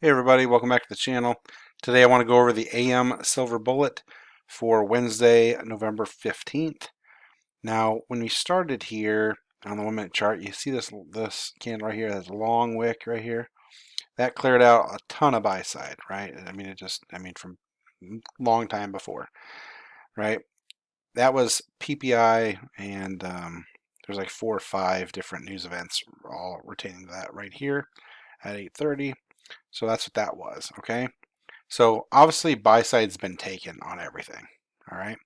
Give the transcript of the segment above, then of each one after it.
Hey everybody, welcome back to the channel. Today I want to go over the AM Silver Bullet for Wednesday, November 15th. Now, when we started here on the 1 minute chart, you see this candle right here, this long wick right here. That cleared out a ton of buy side, right? From long time before, right? That was PPI and there's like 4 or 5 different news events all retaining that right here at 8:30. So that's what that was, okay? So obviously buy side's been taken on everything. All right.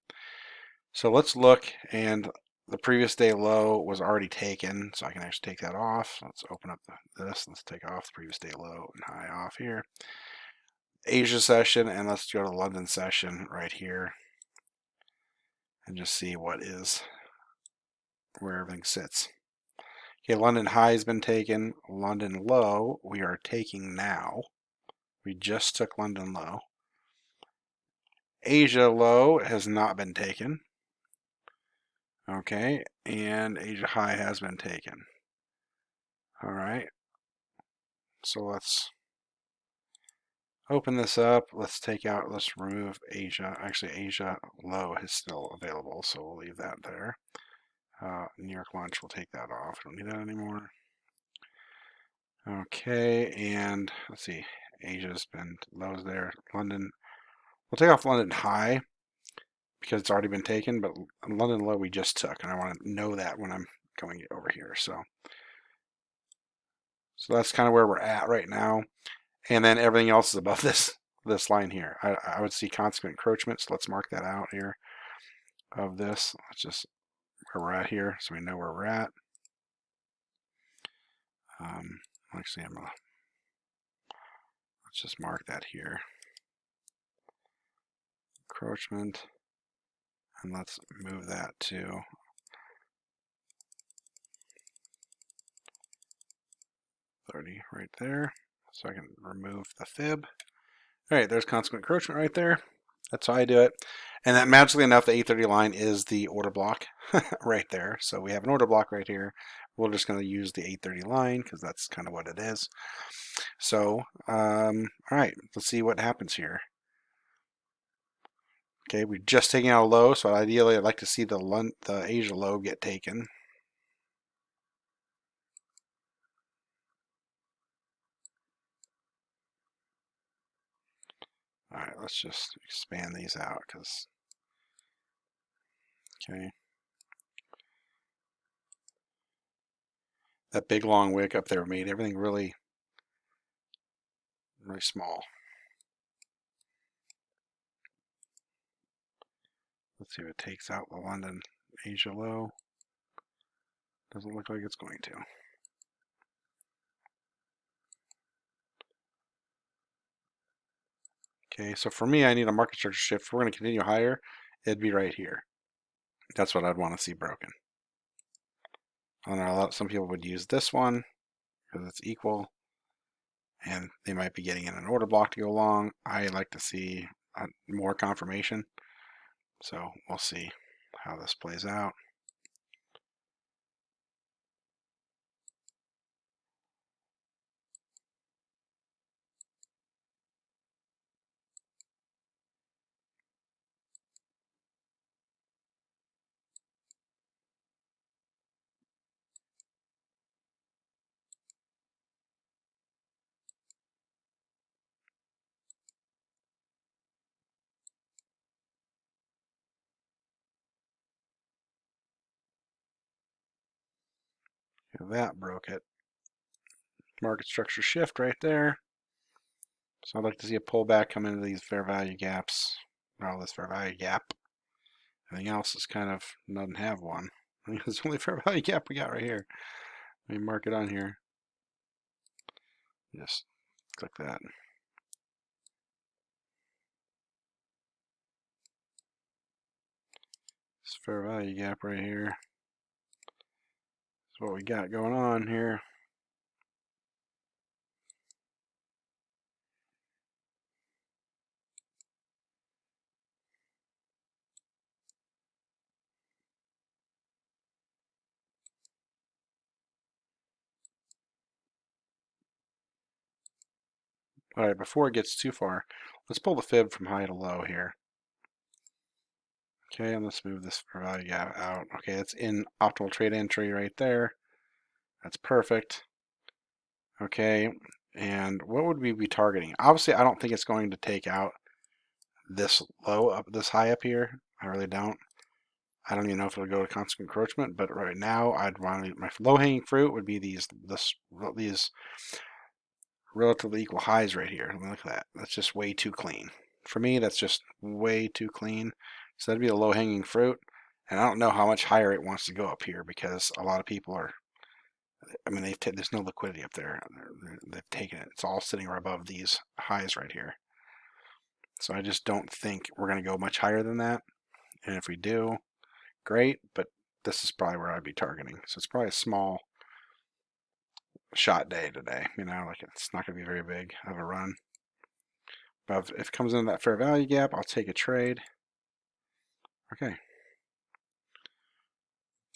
So let's look, and the previous day low was already taken, so I can actually take that off. Let's open up this. Let's take off the previous day low and high off here. Asia session, and let's go to the London session right here and just see where everything sits. Okay, London high has been taken. London low we are taking now. We just took London low. Asia low has not been taken. Okay, and Asia high has been taken. All right, so let's open this up. Let's remove Asia. Actually, Asia low is still available, so we'll leave that there. New York launch, we'll take that off. Don't need that anymore. Okay, and let's see. Asia's been lows there. London, we'll take off London high because it's already been taken, but London low we just took, and I want to know that when I'm going over here. So that's kind of where we're at right now. And then everything else is above this line here. I would see consequent encroachment, so let's mark that out here of this. Let's just where we're at here, so we know where we're at. Actually, let's just mark that here. Encroachment, and let's move that to 30 right there, so I can remove the fib. All right, there's consequent encroachment right there. That's how I do it. And that magically enough, the 830 line is the order block right there. So we have an order block right here. We're just going to use the 830 line because that's kind of what it is. So, all right, let's see what happens here. Okay, we're just taking out a low, so ideally I'd like to see the Asia low get taken. All right, let's just expand these out because, okay. That big long wick up there made everything really, really small. Let's see if it takes out the London Asia low. Doesn't look like it's going to. Okay, so for me, I need a market structure shift. If we're going to continue higher, it'd be right here. That's what I'd want to see broken. I know some people would use this one because it's equal, and they might be getting in an order block to go along. I like to see more confirmation, so we'll see how this plays out. That broke it. Market structure shift right there. So I'd like to see a pullback come into these fair value gaps. Well, this fair value gap. Everything else is kind of doesn't have one. I think it's the only fair value gap we got right here. Let me mark it on here. Just click that. This fair value gap right here. That's what we got going on here. All right, before it gets too far, let's pull the fib from high to low here. Okay, and let's move this fair value gap out. Okay, it's in optimal trade entry right there. That's perfect. Okay, and what would we be targeting? Obviously, I don't think it's going to take out this low up, this high up here. I really don't. I don't even know if it'll go to constant encroachment, but right now I'd want to, my low-hanging fruit would be these relatively equal highs right here. Look at that. That's just way too clean. For me, that's just way too clean. So that'd be the low-hanging fruit. And I don't know how much higher it wants to go up here because a lot of people are, I mean, there's no liquidity up there. They've taken it. It's all sitting right above these highs right here. So I just don't think we're going to go much higher than that. And if we do, great, but this is probably where I'd be targeting. So it's probably a small shot day today. You know, like it's not going to be very big of a run. But if it comes into that fair value gap, I'll take a trade. Okay.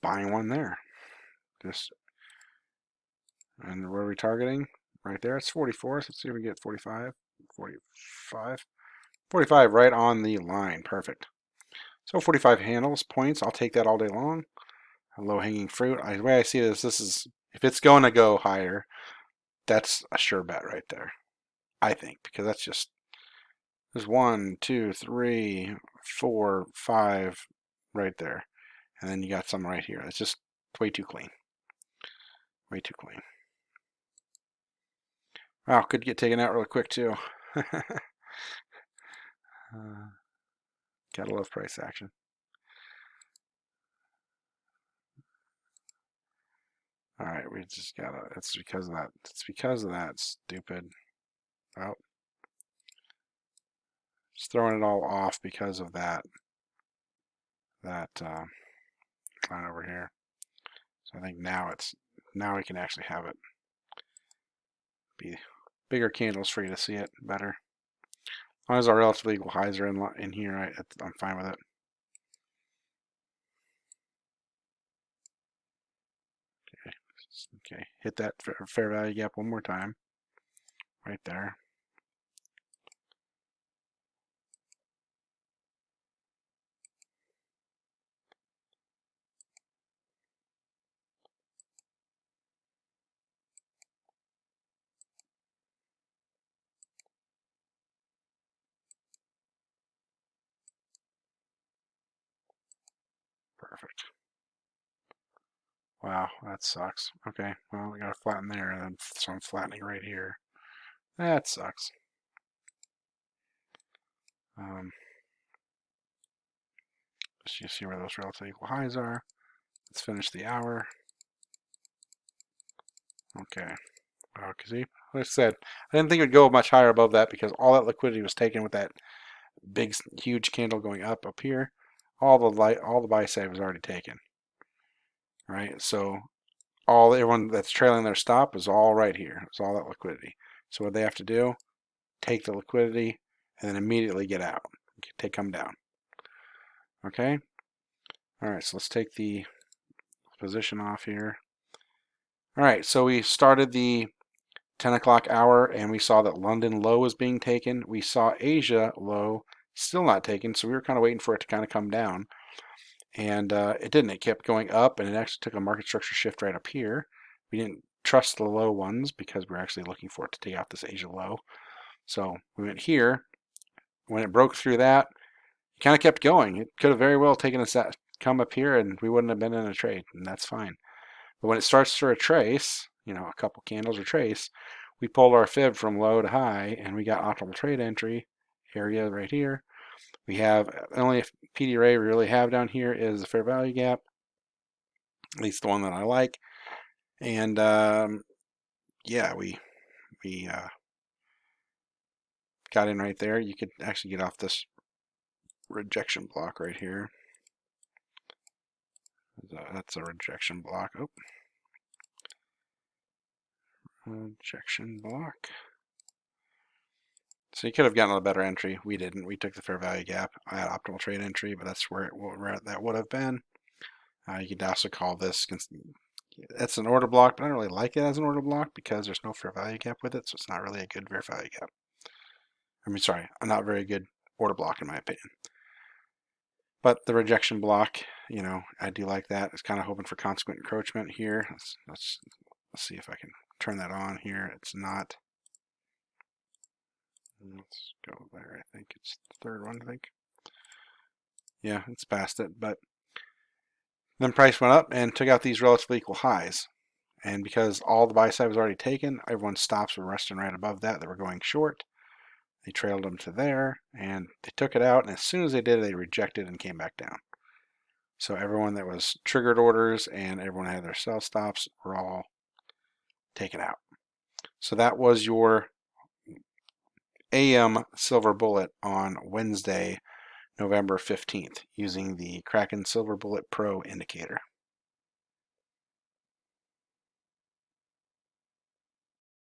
Buying one there. Just, and where are we targeting? Right there, it's 44, so let's see if we get 45. 45. 45 right on the line. Perfect. So 45 handles, points, I'll take that all day long. A low-hanging fruit. The way I see this is, if it's going to go higher, that's a sure bet right there. I think, because that's just, there's 1, 2, 3, 4, 5 right there. And then you got some right here. It's just way too clean. Way too clean. Wow, could get taken out really quick too. Gotta love price action. All right, we just gotta. It's because of that. It's because of that stupid. Oh, just throwing it all off because of that. That line over here. So I think now we can actually have it be bigger candles for you to see it better. As long as our relatively equal highs are in here, I'm fine with it. Okay, hit that fair value gap one more time. Right there. Perfect. Wow, that sucks. Okay, well, we gotta flatten there, and then so I'm flattening right here. That sucks. Just you see where those relative equal highs are. Let's finish the hour. Okay. See, like I said, I didn't think it would go much higher above that because all that liquidity was taken with that big, huge candle going up here. All the buy side was already taken. Right, so everyone that's trailing their stop is all right here. It's all that liquidity. So what they have to do, take the liquidity and then immediately get out. Come down. Okay. All right, so let's take the position off here. All right, so we started the 10 o'clock hour and we saw that London low was being taken. We saw Asia low still not taken, so we were kind of waiting for it to kind of come down. And it didn't. It kept going up, and it actually took a market structure shift right up here. We didn't trust the low ones because we're actually looking for it to take out this Asia low. So we went here. When it broke through that, it kind of kept going. It could have very well taken us that come up here, and we wouldn't have been in a trade, and that's fine. But when it starts to retrace, you know, a couple candles retrace, we pulled our fib from low to high, and we got optimal trade entry area right here. We have the only PD array we really have down here is the fair value gap, at least the one that I like. And yeah, we got in right there. You could actually get off this rejection block right here. That's a rejection block. Oh, rejection block. So you could have gotten a better entry. We didn't. We took the fair value gap. I had optimal trade entry, but that's where that would have been. You could also call this, it's an order block, but I don't really like it as an order block because there's no fair value gap with it, so it's not really a good fair value gap. I mean, sorry, a not very good order block in my opinion. But the rejection block, you know, I do like that. It's kind of hoping for consequent encroachment here. Let's see if I can turn that on here. It's not. Let's go there. I think it's the third one, I think. Yeah, it's past it, but then price went up and took out these relatively equal highs. And because all the buy side was already taken, everyone's stops were resting right above that. They were going short. They trailed them to there, and they took it out. And as soon as they did, they rejected and came back down. So everyone that was triggered orders and everyone that had their sell stops were all taken out. So that was your AM silver bullet on Wednesday, November 15th, using the Kraken Silver Bullet Pro indicator.